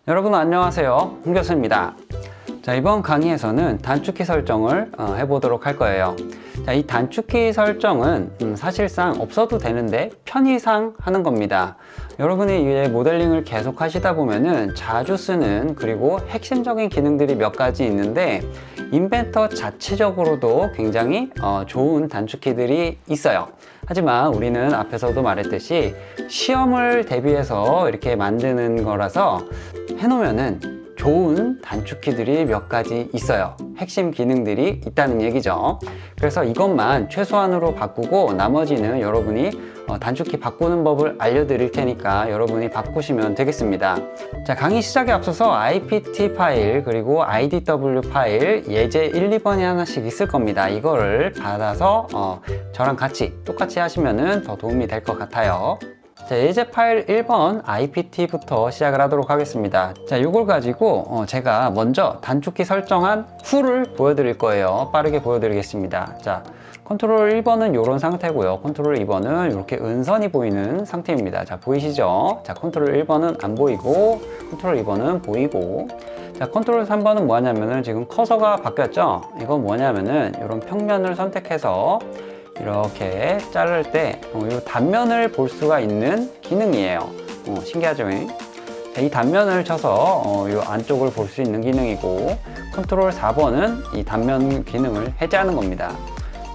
여러분 안녕하세요, 홍 교수입니다. 자, 이번 강의에서는 단축키 설정을 해보도록 할 거예요. 자, 이 단축키 설정은 사실상 없어도 되는데 편의상 하는 겁니다. 여러분이 이 모델링을 계속 하시다 보면은 자주 쓰는 그리고 핵심적인 기능들이 몇 가지 있는데 인벤터 자체적으로도 굉장히 좋은 단축키들이 있어요. 하지만 우리는 앞에서도 말했듯이 시험을 대비해서 이렇게 만드는 거라서 해놓으면은 좋은 단축키들이 몇 가지 있어요. 핵심 기능들이 있다는 얘기죠. 그래서 이것만 최소한으로 바꾸고 나머지는 여러분이 단축키 바꾸는 법을 알려드릴 테니까 여러분이 바꾸시면 되겠습니다. 자, 강의 시작에 앞서서 IPT 파일 그리고 IDW 파일 예제 1, 2번이 하나씩 있을 겁니다. 이거를 받아서 저랑 같이 똑같이 하시면 더 도움이 될 것 같아요. 자, 예제 파일 1번 IPT부터 시작을 하도록 하겠습니다. 자, 이걸 가지고 제가 먼저 단축키 설정한 후를 보여드릴 거예요. 빠르게 보여드리겠습니다. 자, 컨트롤 1번은 이런 상태고요. 컨트롤 2번은 이렇게 은선이 보이는 상태입니다. 자, 보이시죠? 자, 컨트롤 1번은 안 보이고 컨트롤 2번은 보이고, 자, 컨트롤 3번은 뭐 하냐면은 지금 커서가 바뀌었죠? 이건 뭐냐면은 이런 평면을 선택해서 이렇게 자를 때 이 단면을 볼 수가 있는 기능이에요. 신기하죠? 자, 이 단면을 쳐서 이 안쪽을 볼 수 있는 기능이고, 컨트롤 4번은 이 단면 기능을 해제하는 겁니다.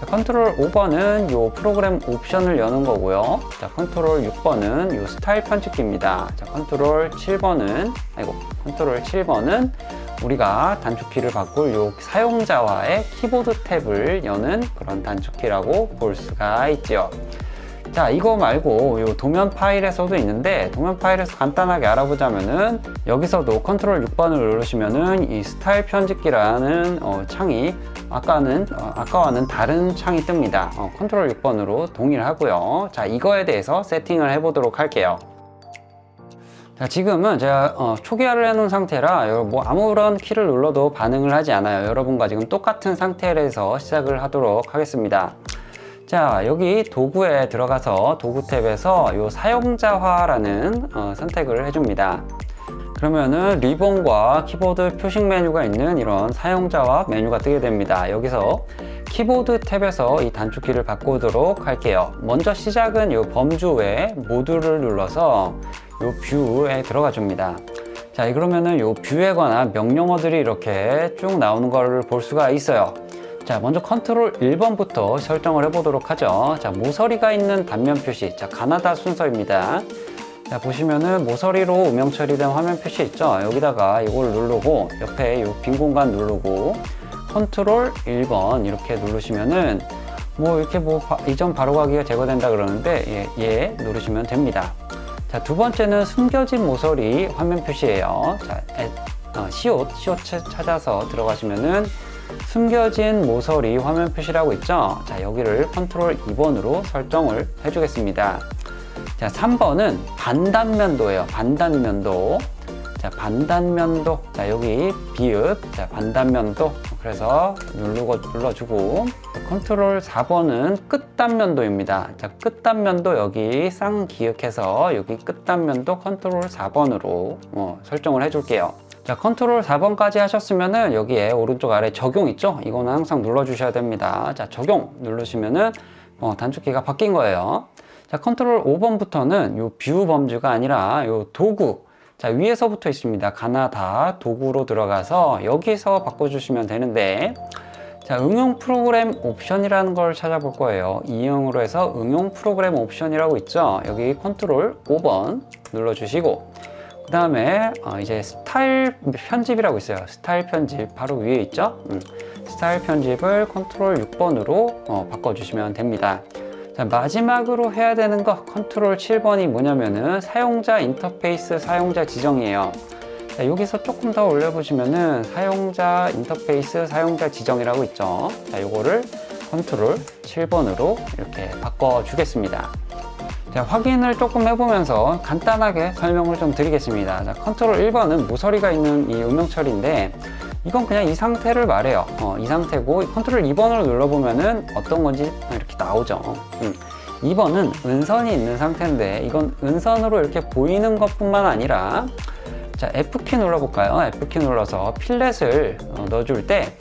자, 컨트롤 5번은 이 프로그램 옵션을 여는 거고요. 자, 컨트롤 6번은 이 스타일 편집기입니다. 자, 컨트롤 7번은 컨트롤 7번은 우리가 단축키를 바꿀 요 사용자와의 키보드 탭을 여는 그런 단축키라고 볼 수가 있죠. 자, 이거 말고 요 도면 파일에서도 있는데, 도면 파일에서 간단하게 알아보자면은 여기서도 컨트롤 6번을 누르시면은 이 스타일 편집기라는 창이 아까와는 다른 창이 뜨니다. 컨트롤 6번으로 동일하고요. 자, 이거에 대해서 세팅을 해보도록 할게요. 자, 지금은 제가 초기화를 해놓은 상태라 뭐 아무런 키를 눌러도 반응을 하지 않아요. 여러분과 지금 똑같은 상태에서 시작을 하도록 하겠습니다. 자, 여기 도구에 들어가서 도구 탭에서 요 사용자화라는 선택을 해줍니다. 그러면은 리본과 키보드 표식 메뉴가 있는 이런 사용자화 메뉴가 뜨게 됩니다. 여기서 키보드 탭에서 이 단축키를 바꾸도록 할게요. 먼저 시작은 요 범주 외 모듈을 눌러서 요 뷰에 들어가 줍니다. 자, 그러면은 요 뷰에 관한 명령어들이 이렇게 쭉 나오는 거를 볼 수가 있어요. 자, 먼저 컨트롤 1번부터 설정을 해보도록 하죠. 자, 모서리가 있는 단면 표시. 자, 가나다 순서입니다. 자, 보시면은 모서리로 음영 처리된 화면 표시 있죠? 여기다가 이걸 누르고 옆에 요 빈 공간 누르고 컨트롤 1번 이렇게 누르시면은 이렇게 이전 바로가기가 제거된다 그러는데 예 누르시면 됩니다. 자, 두 번째는 숨겨진 모서리 화면 표시예요. 자, 시옷 찾아서 들어가시면은 숨겨진 모서리 화면 표시라고 있죠? 자, 여기를 컨트롤 2번으로 설정을 해주겠습니다. 자, 3번은 반단면도예요. 반단면도. 자, 반단면도. 자, 여기 비읍. 자, 반단면도. 그래서 눌러주고. 컨트롤 4번은 끝단면도입니다. 자, 끝단면도 여기 쌍기역해서 여기 끝단면도 컨트롤 4번으로 설정을 해줄게요. 자, 컨트롤 4번까지 하셨으면은 여기에 오른쪽 아래 적용 있죠? 이거는 항상 눌러주셔야 됩니다. 자, 적용 누르시면은 단축키가 바뀐 거예요. 자, 컨트롤 5번부터는 요 뷰 범주가 아니라 요 도구. 자, 위에서부터 있습니다. 가나다 도구로 들어가서 여기서 바꿔주시면 되는데, 자, 응용 프로그램 옵션이라는 걸 찾아볼 거예요. 이용으로 해서 응용 프로그램 옵션이라고 있죠? 여기 컨트롤 5번 눌러주시고, 그 다음에 이제 스타일 편집이라고 있어요. 스타일 편집 바로 위에 있죠? 스타일 편집을 컨트롤 6번으로 바꿔주시면 됩니다. 자, 마지막으로 해야 되는 거 컨트롤 7번이 뭐냐면은 사용자 인터페이스 사용자 지정이에요. 자, 여기서 조금 더 올려보시면은 사용자 인터페이스 사용자 지정이라고 있죠. 자, 요거를 컨트롤 7번으로 이렇게 바꿔주겠습니다. 자, 확인을 조금 해보면서 간단하게 설명을 좀 드리겠습니다. 자, 컨트롤 1번은 모서리가 있는 이 음영 처리인데, 이건 그냥 이 상태를 말해요. 이 상태고, 컨트롤 2번을 눌러보면은 어떤 건지 이렇게 나오죠. 2번은 은선이 있는 상태인데, 이건 은선으로 이렇게 보이는 것 뿐만 아니라 자, F키 눌러볼까요? F키 눌러서 필렛을 넣어줄 때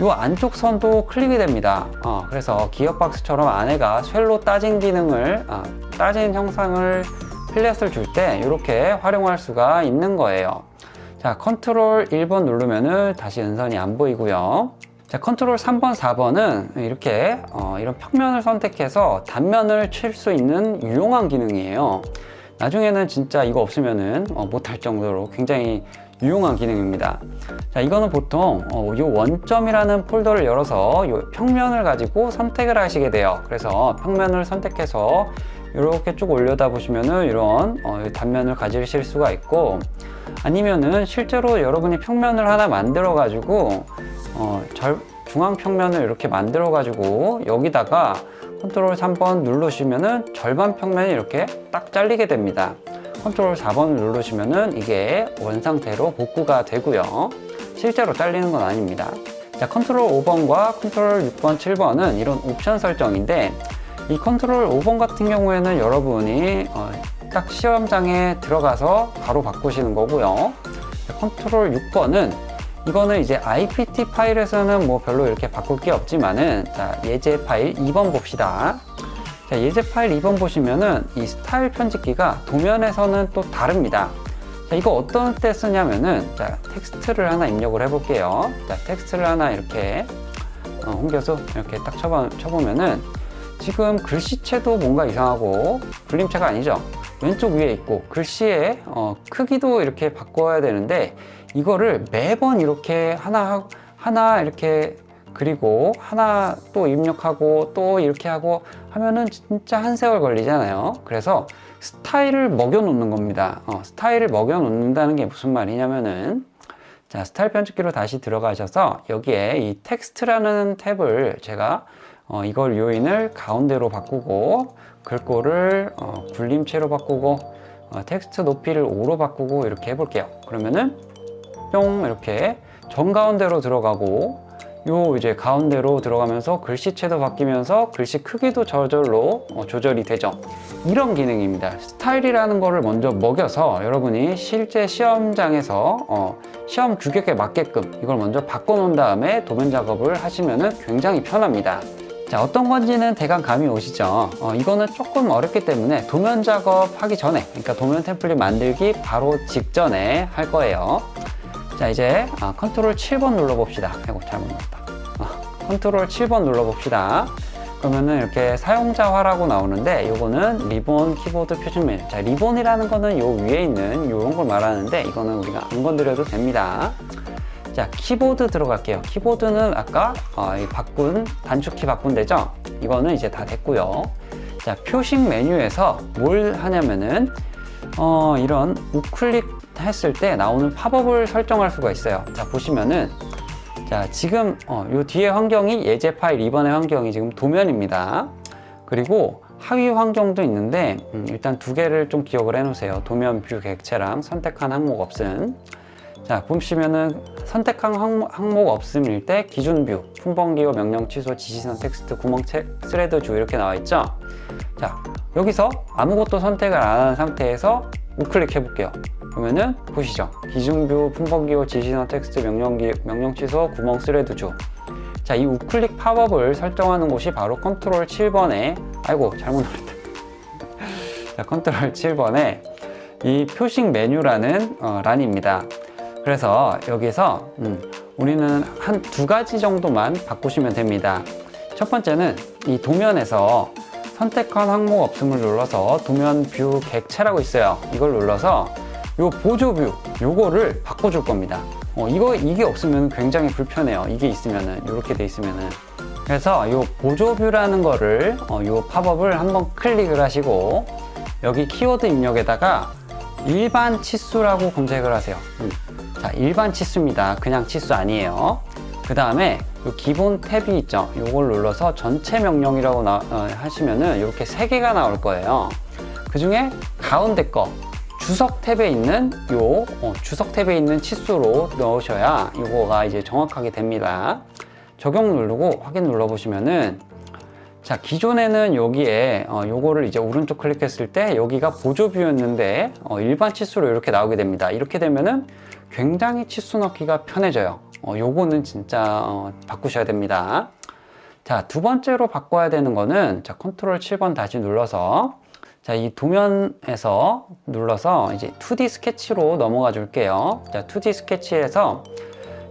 이 안쪽 선도 클릭이 됩니다. 그래서 기어박스처럼 안에가 쉘로 따진 기능을, 따진 형상을 필렛을 줄 때 이렇게 활용할 수가 있는 거예요. 자, 컨트롤 1번 누르면은 다시 은선이 안 보이고요. 자, 컨트롤 3번, 4번은 이렇게 이런 평면을 선택해서 단면을 칠 수 있는 유용한 기능이에요. 나중에는 진짜 이거 없으면은 못할 정도로 굉장히 유용한 기능입니다. 자, 이거는 보통 이 원점이라는 폴더를 열어서 이 평면을 가지고 선택을 하시게 돼요. 그래서 평면을 선택해서 이렇게 쭉 올려다 보시면은 이런 단면을 가지실 수가 있고, 아니면은 실제로 여러분이 평면을 하나 만들어 가지고 중앙 평면을 이렇게 만들어 가지고 여기다가 컨트롤 3번 누르시면은 절반 평면이 이렇게 딱 잘리게 됩니다. 컨트롤 4번 누르시면은 이게 원상태로 복구가 되고요. 실제로 잘리는 건 아닙니다. 자, 컨트롤 5번과 컨트롤 6번, 7번은 이런 옵션 설정인데, 이 컨트롤 5번 같은 경우에는 여러분이 딱 시험장에 들어가서 바로 바꾸시는 거고요. 컨트롤 6번은 이거는 이제 IPT 파일에서는 뭐 별로 이렇게 바꿀 게 없지만은, 자, 예제 파일 2번 봅시다. 자, 예제 파일 2번 보시면은 이 스타일 편집기가 도면에서는 또 다릅니다. 자, 이거 어떤 때 쓰냐면은, 자, 텍스트를 하나 입력을 해 볼게요. 자, 텍스트를 하나 이렇게 옮겨서 이렇게 딱 쳐보면은 지금 글씨체도 뭔가 이상하고, 그림체가 아니죠. 왼쪽 위에 있고 글씨의 크기도 이렇게 바꿔야 되는데, 이거를 매번 이렇게 하나 이렇게 그리고 하나 또 입력하고 또 이렇게 하고 하면은 진짜 한 세월 걸리잖아요. 그래서 스타일을 먹여 놓는 겁니다. 스타일을 먹여 놓는다는 게 무슨 말이냐면은, 자, 스타일 편집기로 다시 들어가셔서 여기에 이 텍스트라는 탭을 제가 이걸 요인을 가운데로 바꾸고, 글꼴을 굴림체로 바꾸고, 텍스트 높이를 5로 바꾸고 이렇게 해볼게요. 그러면은 뿅 이렇게 정가운데로 들어가고, 요 이제 가운데로 들어가면서 글씨체도 바뀌면서 글씨 크기도 저절로 조절이 되죠. 이런 기능입니다. 스타일이라는 거를 먼저 먹여서 여러분이 실제 시험장에서 시험 규격에 맞게끔 이걸 먼저 바꿔 놓은 다음에 도면 작업을 하시면은 굉장히 편합니다. 자, 어떤 건지는 대강 감이 오시죠? 이거는 조금 어렵기 때문에 도면 작업하기 전에, 그러니까 도면 템플릿 만들기 바로 직전에 할 거예요. 자, 이제 컨트롤 7번 눌러봅시다. 아이고, 잘못 눌렀다. 컨트롤 7번 눌러봅시다. 그러면은 이렇게 사용자화라고 나오는데, 요거는 리본 키보드 표준 메뉴. 자, 리본이라는 거는 요 위에 있는 요런 걸 말하는데, 이거는 우리가 안 건드려도 됩니다. 자, 키보드 들어갈게요. 키보드는 아까 단축키 바꾼 데죠? 이거는 이제 다 됐고요. 자, 표식 메뉴에서 뭘 하냐면은 이런 우클릭 했을 때 나오는 팝업을 설정할 수가 있어요. 자, 보시면은, 자, 지금 요 뒤에 환경이 예제 파일 2번의 환경이 지금 도면입니다. 그리고 하위 환경도 있는데, 일단 두 개를 좀 기억을 해 놓으세요. 도면 뷰 객체랑 선택한 항목 없음. 자, 보시면은 선택한 항목 없음일 때 기준 뷰, 품번기호, 명령 취소, 지시선 텍스트, 구멍책, 스레드 주 이렇게 나와 있죠. 자, 여기서 아무것도 선택을 안 한 상태에서 우클릭 해볼게요. 그러면은 보시죠. 기준 뷰, 품번기호, 지시선 텍스트, 명령 취소, 구멍, 스레드 주. 자, 이 우클릭 팝업을 설정하는 곳이 바로 컨트롤 7번에, 아이고, 잘못 눌렀다. 자, 컨트롤 7번에 이 표식 메뉴라는 란입니다. 그래서 여기서 우리는 한 두 가지 정도만 바꾸시면 됩니다. 첫 번째는 이 도면에서 선택한 항목 없음을 눌러서 도면 뷰 객체라고 있어요. 이걸 눌러서 요 보조 뷰 요거를 바꿔줄 겁니다. 이게 없으면 굉장히 불편해요. 이게 있으면은, 이렇게 돼 있으면은. 그래서 요 보조 뷰라는 거를 요 팝업을 한번 클릭을 하시고, 여기 키워드 입력에다가 일반 치수라고 검색을 하세요. 자, 일반 치수입니다. 그냥 치수 아니에요. 그 다음에 기본 탭이 있죠. 이걸 눌러서 전체 명령이라고 하시면은 이렇게 3개가 나올 거예요. 그 중에 가운데 거 주석 탭에 있는 주석 탭에 있는 치수로 넣으셔야 이거가 이제 정확하게 됩니다. 적용 누르고 확인 눌러 보시면은, 자, 기존에는 여기에 요거를 이제 오른쪽 클릭했을 때 여기가 보조 뷰였는데 일반 치수로 이렇게 나오게 됩니다. 이렇게 되면은 굉장히 치수 넣기가 편해져요. 요거는 진짜 바꾸셔야 됩니다. 자, 두 번째로 바꿔야 되는 거는, 자, 컨트롤 7번 다시 눌러서, 자, 이 도면에서 눌러서 이제 2D 스케치로 넘어가 줄게요. 자, 2D 스케치에서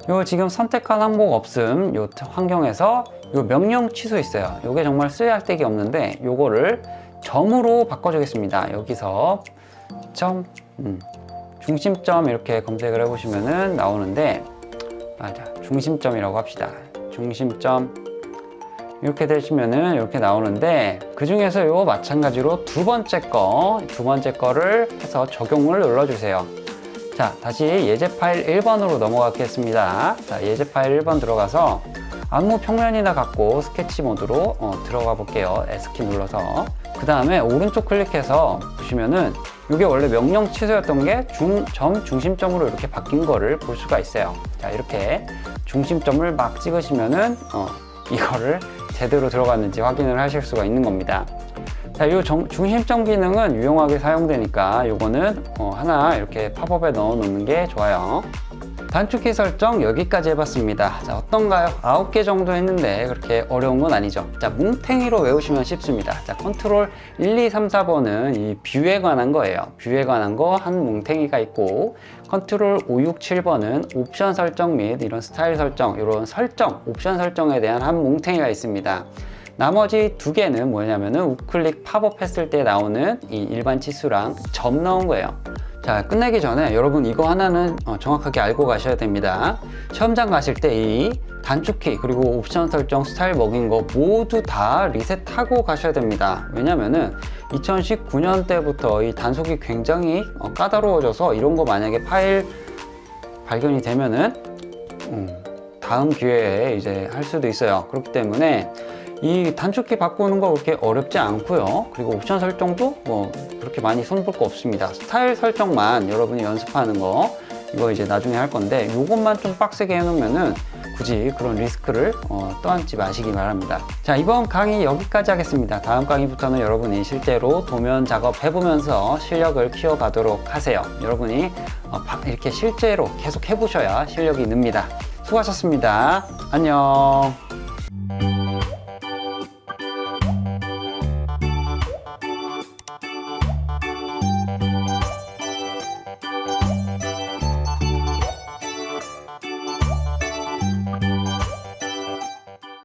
요 지금 선택한 항목 없음 요 환경에서 요 명령 취소 있어요. 요게 정말 쓰잘데기 없는데 요거를 점으로 바꿔주겠습니다. 여기서 점, 중심점 이렇게 검색을 해보시면은 나오는데, 맞아, 중심점이라고 합시다. 중심점 이렇게 되시면은 이렇게 나오는데, 그 중에서 요 마찬가지로 두 번째 거를 해서 적용을 눌러주세요. 자, 다시 예제 파일 1번으로 넘어가겠습니다. 자, 예제 파일 1번 들어가서 아무 평면이나 갖고 스케치 모드로 들어가 볼게요. S키 눌러서. 그 다음에 오른쪽 클릭해서 보시면은 이게 원래 명령 취소였던 게 중심점으로 이렇게 바뀐 거를 볼 수가 있어요. 자, 이렇게 중심점을 막 찍으시면은 이거를 제대로 들어갔는지 확인을 하실 수가 있는 겁니다. 자, 이 중심점 기능은 유용하게 사용되니까 요거는 하나 이렇게 팝업에 넣어 놓는 게 좋아요. 단축키 설정 여기까지 해봤습니다. 자, 어떤가요? 9개 정도 했는데 그렇게 어려운 건 아니죠. 자, 뭉탱이로 외우시면 쉽습니다. 자, 컨트롤 1, 2, 3, 4번은 이 뷰에 관한 거예요. 뷰에 관한 거 한 뭉탱이가 있고, 컨트롤 5, 6, 7번은 옵션 설정 및 이런 스타일 설정, 이런 옵션 설정에 대한 한 뭉탱이가 있습니다. 나머지 두 개는 뭐냐면은 우클릭 팝업 했을 때 나오는 이 일반 치수랑 점 넣은 거예요. 자, 끝내기 전에 여러분 이거 하나는 정확하게 알고 가셔야 됩니다. 시험장 가실 때 이 단축키 그리고 옵션 설정 스타일 먹인 거 모두 다 리셋하고 가셔야 됩니다. 왜냐면은 2019년 때부터 이 단속이 굉장히 까다로워져서 이런 거 만약에 파일 발견이 되면은 다음 기회에 이제 할 수도 있어요. 그렇기 때문에 이 단축키 바꾸는 거 그렇게 어렵지 않고요. 그리고 옵션 설정도 뭐 그렇게 많이 손볼 거 없습니다. 스타일 설정만 여러분이 연습하는 거, 이거 이제 나중에 할 건데, 요것만 좀 빡세게 해놓으면은 굳이 그런 리스크를 떠안지 마시기 바랍니다. 자, 이번 강의 여기까지 하겠습니다. 다음 강의부터는 여러분이 실제로 도면 작업 해보면서 실력을 키워가도록 하세요. 여러분이 이렇게 실제로 계속 해보셔야 실력이 늡니다. 수고하셨습니다. 안녕.